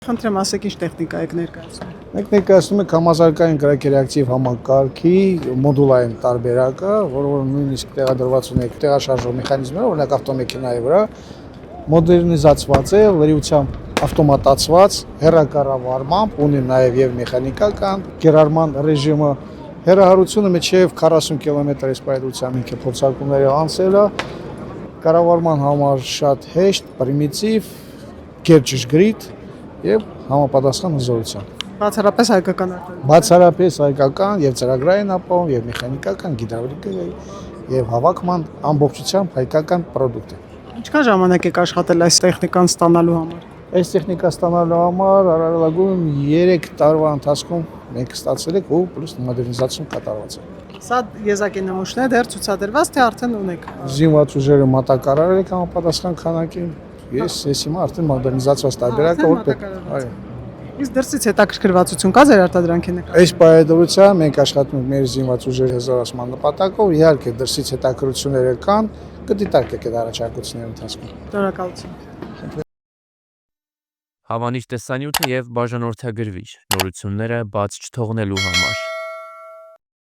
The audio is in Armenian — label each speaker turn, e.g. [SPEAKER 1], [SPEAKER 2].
[SPEAKER 1] Խնդրեմ ասեք ինչ տեխնիկա եք ներկայացնում։
[SPEAKER 2] Մենք ներկայացնում ենք համազարգային կրակերակցիվ համակարգի մոդուլային տարբերակը, որը նույնիսկ տեղադրված ունի տեղաշարժող մեխանիզմներով, օրինակ ավտոմեքենայի վրա, մոդեռնիզացված է, լրիվությամբ ավտոմատացված, հեռակառավարմամբ, ունի նաև եւ մեխանիկական գերարման ռեժիմը, հեռահարությունը մինչև 40 կմ/ս սպայդությամբ ինքը փորձարկումների անցել է, կառավարման համար շատ հեշտ, պրիմիտիվ, գերճշգրիտ եւ համապատասխան հզորությամբ։
[SPEAKER 1] Բացառապես հայկական արտադրություն։
[SPEAKER 2] Բացառապես հայկական եւ ծրագրային ապահովում եւ մեխանիկական, գիդրավլիկայի եւ հավաքման ամբողջությամբ հայկական պրոդուկտ է։
[SPEAKER 1] Ինչքան ժամանակ եք աշխատել այս տեխնիկան ստանալու համար։
[SPEAKER 2] Այս տեխնիկա ստանալու համար առավելագույն 3 տարվա ընթացքում մենք ստացել ենք ու պլյուս մոդեռնիզացիան կատարված է։
[SPEAKER 1] Սա եզակի նմուշն է դեռ ցուցադրված, թե արդեն ունեք։
[SPEAKER 2] Զինված ուժերը մատակարարել եք համապատասխան քանակին։ Ես հիմա արդեն մոդեռնիզացված տարբերակը որ այո։
[SPEAKER 1] Իսկ դրսից հետաքրքրվածություն կա ձեր արտադրանքի նկատմամբ։
[SPEAKER 2] Այս պայմանությամբ մենք աշխատում ենք մեր զինված ուժերի հզորացման նպատակով, իհարկե դրսից հետաքրքրությունները կան, կդիտարկեք այդ առաջարկությունների ընթացքում։
[SPEAKER 1] Շնորհակալություն։
[SPEAKER 3] Հավանիչ տեսանյութը եւ բաժանորդագրվիչ նորությունները բաց չթողնելու համար